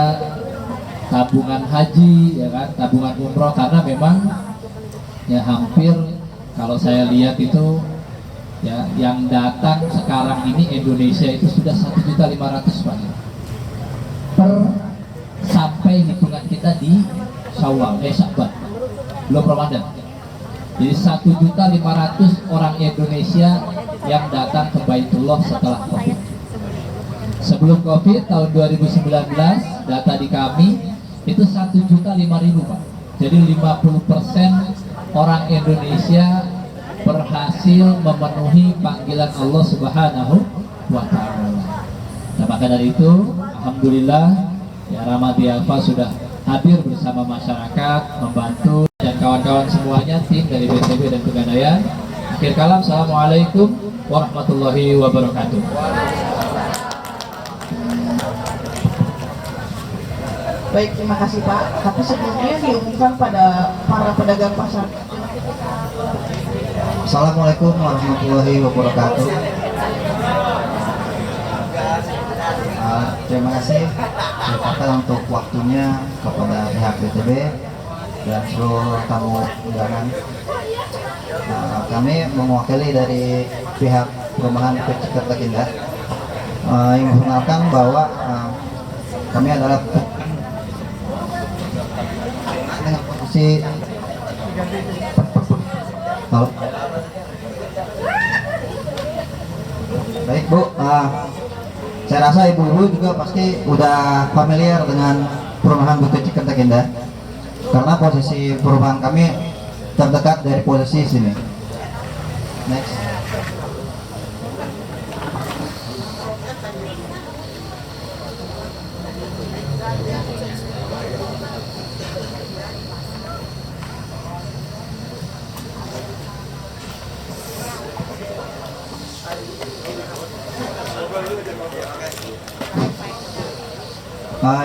tabungan haji, ya kan, tabungan umroh, karena memang ya hampir kalau saya lihat itu ya yang datang sekarang ini Indonesia itu sudah 1.500.000 Pak. Per sampai hitungan kita di Syawal, belum Ramadan. Jadi 1.500.000 orang Indonesia yang datang ke Baitullah setelah Covid. Sebelum Covid tahun 2019 data di kami itu 1.005.000 Pak. Jadi 50% orang Indonesia berhasil memenuhi panggilan Allah Subhanahu wa Ta'ala. Nah, maka dari itu alhamdulillah ya Ramadia sudah hadir bersama masyarakat, membantu, dan kawan-kawan semuanya, tim dari BPB dan Pegadaian. Akhir kalam, assalamualaikum warahmatullahi wabarakatuh. Baik, terima kasih Pak. Tapi sebelumnya diumumkan pada para pedagang pasar Assalamualaikum warahmatullahi wabarakatuh. Terima kasih untuk waktunya kepada pihak BTB dan seluruh tamu undangan. Kami mewakili dari pihak Perumahan Bukit Cikertek Indah yang memperkenalkan bahwa kami adalah dengan posisi baik Bu, saya rasa ibu-ibu juga pasti udah familiar dengan Perumahan Bukit Cikertek Indah karena posisi perumahan kami terdekat dari posisi sini. Next.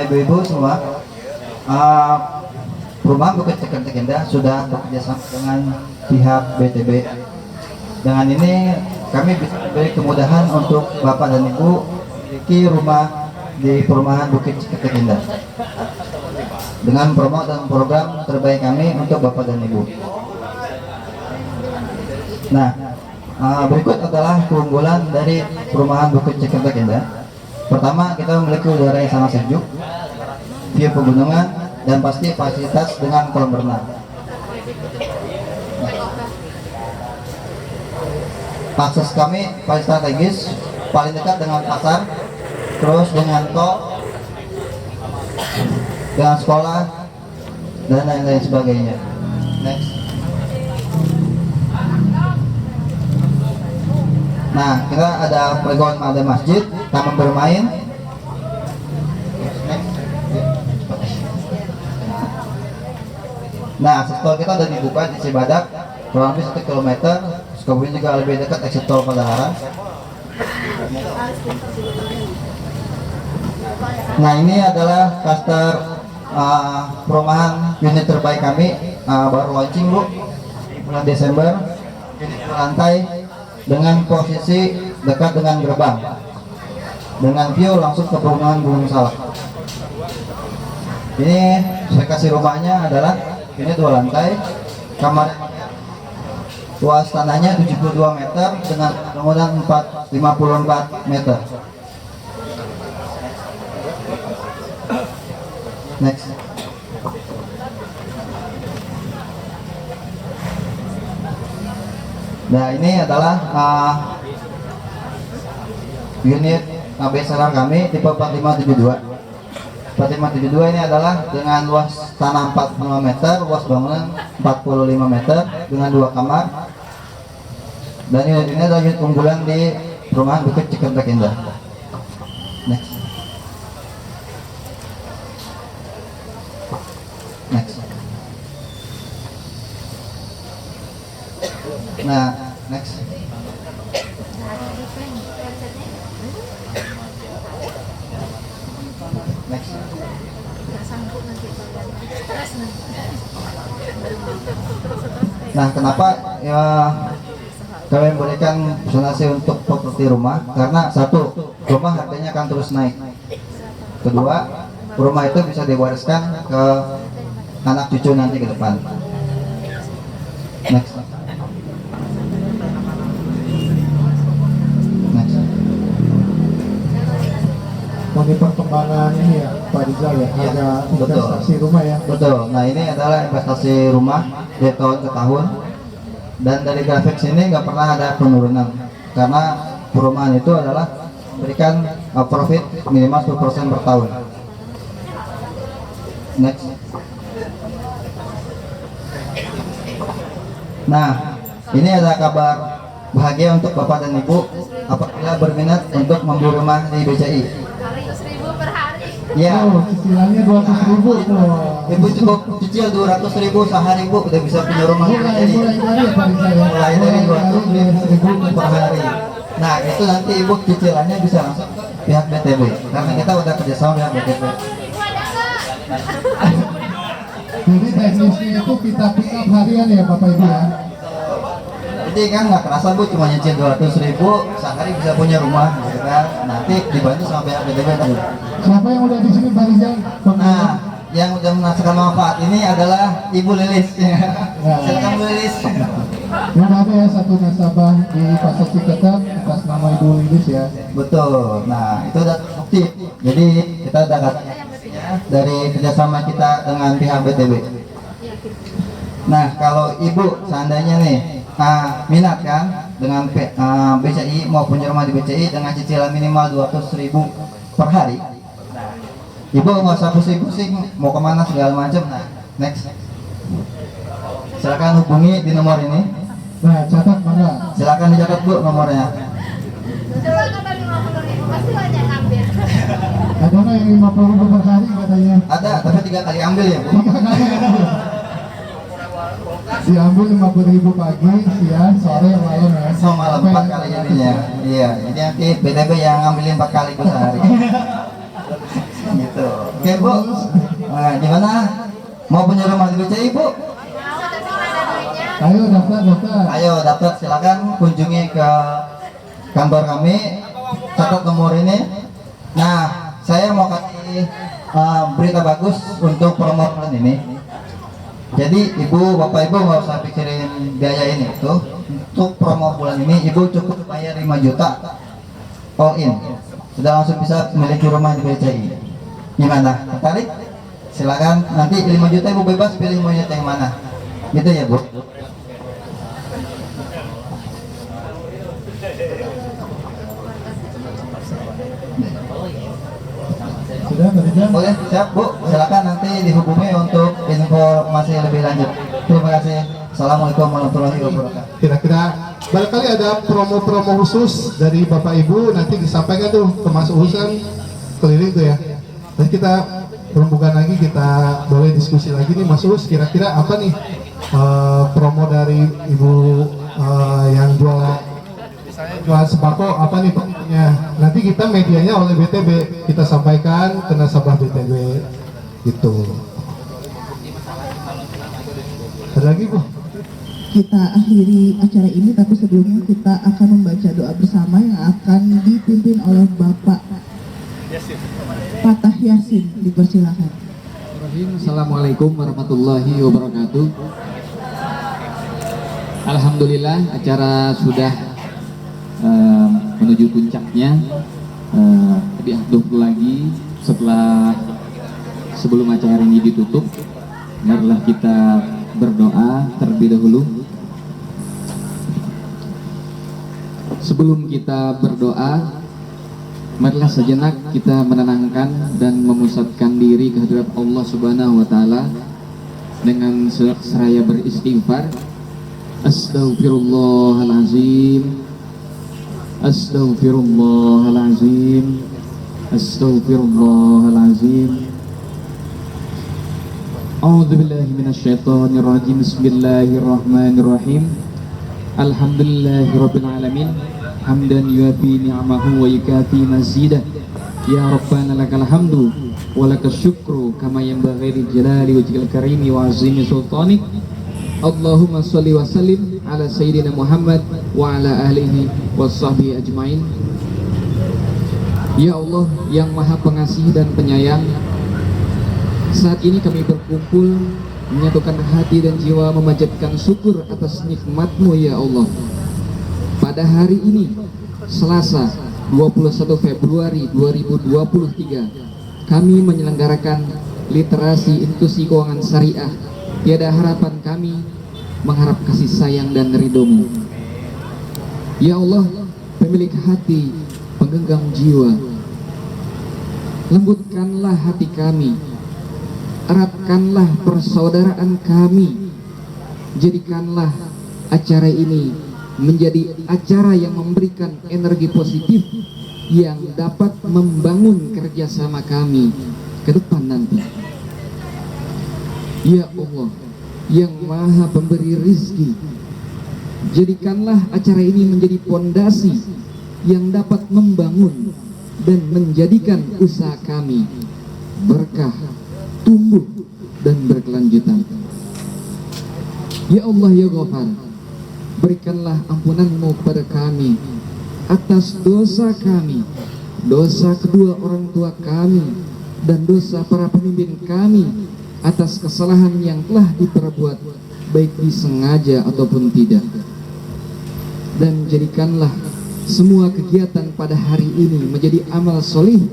Ibu-ibu semua, Perumahan Bukit Cikertek Indah sudah bekerjasama dengan pihak BTB. Dengan ini kami bisa memberi kemudahan untuk Bapak dan Ibu memiliki rumah di Perumahan Bukit Cikertek Indah dengan promo dan program terbaik kami untuk Bapak dan Ibu. Nah, berikut adalah keunggulan dari Perumahan Bukit Cikertek Indah. Pertama, kita memiliki udara yang sangat sejuk, view pegunungan, dan pasti fasilitas dengan kolam renang. Akses kami paling strategis, paling dekat dengan pasar, terus dengan tol, dengan sekolah, dan lain-lain sebagainya. Next. Nah, kita ada playground, ada masjid, taman bermain. Nah, sektor kita udah dibuka di Cibadak, kurang lebih 1 km. Sukabumi juga lebih dekat exit tol Padalarang. Nah, ini adalah klaster perumahan unit terbaik kami, baru launching Bu, bulan Desember. Unit lantai dengan posisi dekat dengan gerbang, dengan view langsung ke perumahan Gunung Salak. Ini spesifikasi rumahnya adalah ini 2 lantai, kamar luas tanahnya 72 meter dengan bangunan 54 meter. Next. Nah, ini adalah unit BSR kami tipe 4572. 4572 ini adalah dengan luas tanah 45 meter, luas bangunan 45 meter dengan 2 kamar. Dan unit ini adalah unit unggulan di Perumahan Bukit Cikertek Indah. Next. Next. Nah, next. Next. Nah, kenapa ya kami memberikan zonasi untuk properti rumah? Karena satu, rumah harganya akan terus naik. Kedua, rumah itu bisa diwariskan ke anak cucu nanti ke depan. Next. Bagi perkembangan ini ya Pak Rizal ya, harga investasi rumah ya. Betul. Nah, ini adalah investasi rumah dari tahun ke tahun, dan dari grafik sini nggak pernah ada penurunan karena perumahan itu adalah berikan profit minimal 10% per tahun. Next. Nah, ini ada kabar bahagia untuk Bapak dan Ibu apabila berminat untuk membeli rumah di BCI. 200.000 per hari. Ya. Oh, cicilannya 200.000 tuh. Ibu cukup cicil 200.000 sehari Bu, udah bisa punya rumah di BCI. Mulai dari 200.000 per hari. Nah, itu nanti Ibu cicilannya bisa langsung pihak BTB karena kita udah kerjasama dengan BTB. Jadi teknisnya itu kita pick up harian ya Bapak Ibu ya. Berarti kan nggak kerasa Bu, cuma nyicil 200.000 sehari bisa punya rumah, gitu kan? Nanti dibantu sama pihak BTW tadi. Siapa yang udah di sini Pak Rizal? Nah, yang udah merasakan manfaat ini adalah Ibu Lilis. Silakan Bu Lilis. Yang ada ya satu nasabah di Pasar Ciketek atas nama Ibu Lilis ya. Betul. Nah, itu udah bukti. Jadi kita udah dari kerjasama kita dengan pihak BTW. Nah, kalau Ibu seandainya nih minat kan dengan BCI mau punya rumah di BCI dengan cicilan minimal 200.000 per hari. Ibu nggak usah pusing-pusing mau kemana segala macam. Nah, next. Silakan hubungi di nomor ini. Nah, catat mana? Silakan dicatat Bu nomornya. Coba kata 50.000 pasti banyak ngambil. Ada nggak yang 50.000 per hari katanya? Ada, tapi 3 kali ambil ya Bu. Diambil 50.000 pagi, siang, sore, malam ya. So malam 4 kali jadinya. Iya, ini nanti BTW yang ngambilin 4 kali Bu sehari. Gitu. Oke Bu. Nah, gimana? Mau punya rumah di BCI Bu? Mau tapi nggak ada duitnya. Ayo daftar. Ayo daftar, silakan kunjungi ke kantor kami, catat nomor ini. Nah, saya mau kasih berita bagus untuk promo bulan ini. Jadi Ibu, Bapak Ibu nggak usah pikirin biaya ini tuh. Untuk promo bulan ini Ibu cukup bayar 5 juta all in. Sudah langsung bisa memiliki rumah di BCI. Gimana? Tertarik? Silakan. Nanti 5 juta Ibu bebas pilih mau yang mana. Gitu ya Bu. Sudah, Pak Rizal? Boleh, siap Bu. Silakan nanti dihubungi untuk informasi lebih lanjut. Terima kasih. Assalamualaikum warahmatullahi wabarakatuh. Kira-kira barangkali ada promo-promo khusus dari Bapak Ibu nanti disampaikan tuh ke Mas Uhusan keliling tuh ya. Dan kita rembukan lagi, kita boleh diskusi lagi nih Mas Uhus, kira-kira apa nih promo dari Ibu yang jual sembako apa nih pentingnya? Nanti kita medianya oleh BTB kita sampaikan ke nasabah BTB gitu. Ada lagi Bu? Kita akhiri acara ini, tapi sebelumnya kita akan membaca doa bersama yang akan dipimpin oleh Bapak Fatah Yasin. Dipersilakan. Assalamualaikum warahmatullahi wabarakatuh. Alhamdulillah acara sudah menuju puncaknya. Lebih aktif lagi sebelum acara ini ditutup, marilah kita berdoa terlebih dahulu. Sebelum kita berdoa, marilah sejenak kita menenangkan dan memusatkan diri ke hadirat Allah Subhanahu wa taala dengan seraya beristighfar. Astaghfirullahalazim. Astaghfirullahalazim. Astaghfirullahalazim. A'udzubillahi minasyaitonirrajim. Bismillahirrahmanirrahim. Alhamdulillahirabbil alamin. Hamdan yuafi ni'amahu wa yukafi mazidah. Ya Rabbana lakal hamdu wa lakas syukru kama yanbaghi li jalali wajhil karimi wa azimi sultanik. Allahumma sholli wa sallim ala sayyidina Muhammad wa ala ahlihi wa sahbihi ajmain. Ya Allah yang maha pengasih dan penyayang, saat ini kami berkumpul menyatukan hati dan jiwa memanjatkan syukur atas nikmat-Mu ya Allah. Pada hari ini Selasa 21 Februari 2023 kami menyelenggarakan literasi inklusi keuangan syariah. Tiada harapan kami mengharap kasih sayang dan ridho-Mu ya Allah, pemilik hati, penggenggam jiwa. Lembutkanlah hati kami, eratkanlah persaudaraan kami. Jadikanlah acara ini menjadi acara yang memberikan energi positif yang dapat membangun kerjasama kami ke depan nanti. Ya Allah yang maha pemberi rizki, jadikanlah acara ini menjadi pondasi yang dapat membangun dan menjadikan usaha kami berkah, tumbuh dan berkelanjutan. Ya Allah ya Ghafar, berikanlah ampunanmu pada kami atas dosa kami, dosa kedua orang tua kami, dan dosa para pemimpin kami atas kesalahan yang telah diperbuat, baik disengaja ataupun tidak. Dan jadikanlah semua kegiatan pada hari ini menjadi amal solih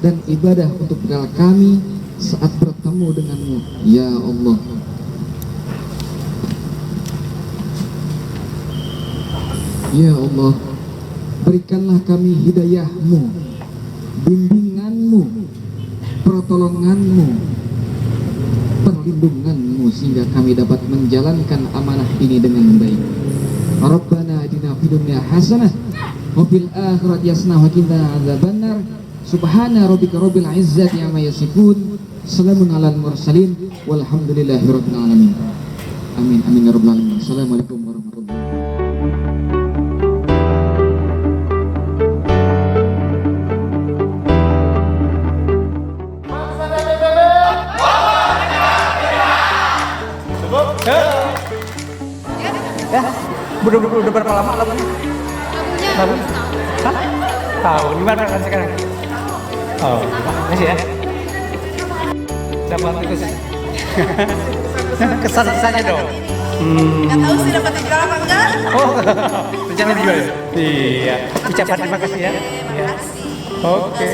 dan ibadah untuk bekal kami saat bertemu denganmu, ya Allah. Ya Allah, berikanlah kami hidayahmu, bimbinganmu, pertolonganmu, perlindunganmu, sehingga kami dapat menjalankan amanah ini dengan baik. Rabbana atina fid dunya hasanah wa fil akhirati hasanah wa qina adzabannar. Subhana rabbika rabbil izzati amma yasifun. Salamun alal mursalin walhamdulillahi rabbil alamin. Amin amin ya rabbal alamin. Assalamualaikum warahmatullahi wabarakatuh. Ya, udah berapa lama lagunya? Lagu? Hah? Tahu, gimana kan sekarang? Oh, masih ya? Dapat itu sih. Kesan-kesannya dong. Nggak tahu sih dapat dijual apa enggak? Oh, rencana dijual? Iya. Ucapan terima kasih ya. Terima kasih. Oke.